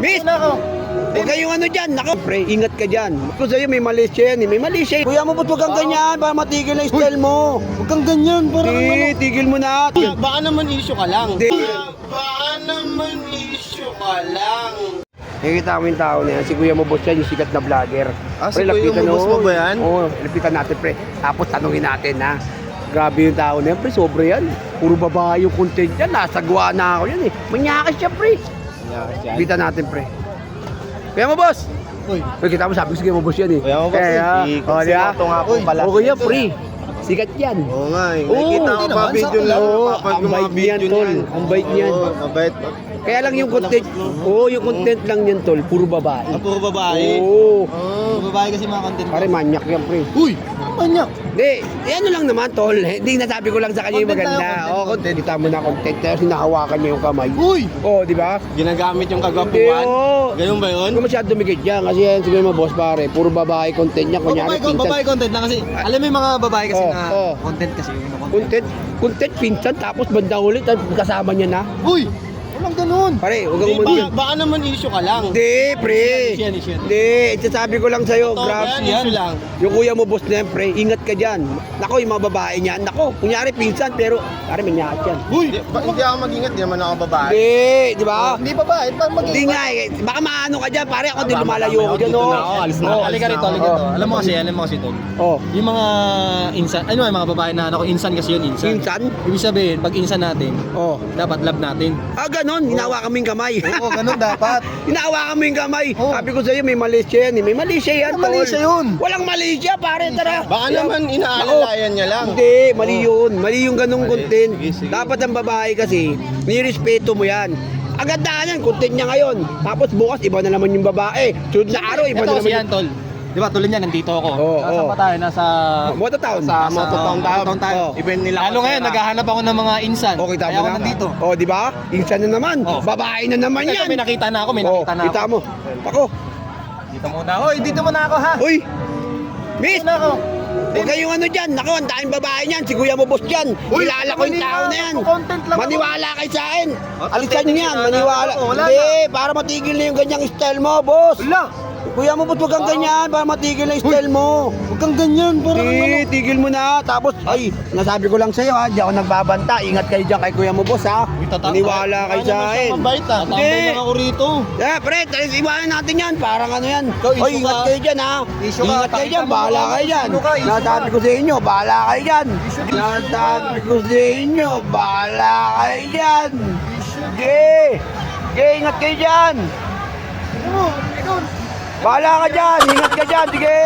Miss! Huwag kayong ano dyan. Nako, pre, ingat ka dyan. Kung sa'yo may mali siya yan eh. May mali siya eh. Kuya mo, ba't huwag kang ganyan? Para matigil na yung style mo. Huwag kang ganyan, parang ano. Tigil mo na. Baka naman issue ka lang. Hindi. Baka naman issue ka lang. Nakikita mo yung tao na yan. Si Kuya mo boss yan, yung sikat na vlogger. Si Kuya mo boss mo ba yan? Oo, lapitan natin pre. Tapos tanungin natin ha. Grabe yung tao na yan pre, sobra yan. Puro babae yung content yan. Nasagwa na ako yan eh. Manyakas siya pre. Lapitan natin pre. Kuya mo boss! Uy. Kita mo sabi ko si Kuya mo boss yan eh. Kuya mo boss Ito nga po pala. Oo kuya pre. Sikat yan. Oo nga eh. Nakikita ko pa video lang. Ang bait niyan tol. Ang bait niyan. Mabait. Kaya lang yung content, yung content lang yan tol, puro babae. Puro babae. Oo. Babae kasi mga content. Pare manyak yan pre. Uy! Manyak! Hindi, ano lang naman tol. Hindi nasabi ko lang sa kanya yung Content maganda. tayo, Oo, content. Kita mo na content. Kaya hinahawakan niya yung kamay. Uy! Oo, di ba? Ginagamit yung Hindi, kagwapuan. oo. Ganun ba yun? Hindi ko masyado dumikit yan. Kasi yan, siguro mga boss pare. Puro babae content niya. Kunyari, Babae content lang kasi. Alam mo yung mga babae kasi Oo, na oo. content kasi yung Content, pinsan. Tapos bandang ulit. Kasama niya na. Uy! Walang ganun. Pare, huwag kang Di, umano. baka naman issue ka lang. Hindi, pre. Issue yan. Hindi, sasabi ko lang sa'yo, Totoo Grabs. yan, issue lang. Yung kuya mo, boss na yan, pre, ingat ka dyan. Nako, yung mga babae niya, nako, kunyari pinsan, pero, pare, manyakas yan. Uy! Hindi ako mag-ingat, di naman ako babae. Hindi, di ba? Hindi babae, parang mag-ingat. Hindi nga eh, baka maano ka dyan, pare, ako din lumalayo ko dyan, Dito oh. na ako, alis na ako. Halika rito. Alam mo kasi tol. Oh, Yung mga insan, ano yung mga babae na insan kasi yun, insan. pinsan? Ibig sabihin, pag insan natin, Oh. dapat love natin. Ah, ganon, hinawa kaming kamay. Oo, ganun dapat. Hinawa kaming kamay. Oh. Sabi ko sa'yo, may mali siya yan eh. May mali siya yan, Mali tol. siya yun. Walang mali siya, pare, tara. Baka Kaya- naman inaalalayan niya lang. Hindi, mali yun. Mali yung ganung Mali. content. Sige. Dapat ang babae kasi, nirespeto mo yan. Ang ganda yan, content niya ngayon. Tapos bukas, iba na naman yung babae. Sunod na araw, iba na Ito naman kasi yan, tol. Di ba, tulad niya, nandito ako. Oo, Nasa oo. pa tayo? Nasa... Mototown. Sa Mototown tayo. Oo. Event nila. Lalo ngayon, naghahanap ako ng mga insan. Okay, tama Kaya ako na. nandito. Oh, di ba? Insan na naman. Oh. Babae na naman yan. May nakita na ako, may Oh, nakita na ako. kita mo. Ako. Dito muna. Hoy, dito muna ako ha. Uy. Miss. Dito na ako. Huwag kayong ano dyan. Nako, ang daming babae niyan. Si Kuya mo boss dyan. Uy, Kilala ko yung tao na yan. content lang ako. Maniwala kayo sa akin. Oh, Alisan niyo yan. wala na Maniwala. ako, wala Hindi, para matigil na yung ganyang style mo, boss. Wala. Kuya mo, ba't huwag kang ganyan? Para matigil na yung style mo. Huwag kang ganyan. Parang Hindi, tigil mo na. Tapos, ay, nasabi ko lang sa'yo ha, di ako nagbabanta. Ingat kayo dyan kay Kuya mo, boss ha. Maniwala kayo sa akin. Mabait ha. Hindi. Tambay lang ako rito. Yeah, pre, iwanan natin yan. Parang ano yan. Ikaw, issue Oy, ingat ka. kayo dyan ha. Issue ka. Ingat kayo dyan, Pakita mo bahala ka. kayo dyan. Issue ka, issue Nasabi ka. ko sa inyo, bahala kayo dyan. Nasabi ko sa inyo, bahala kayo dyan. Sige. Sige, ingat kayo dyan. Bahala ka dyan, ingat ka dyan, sige.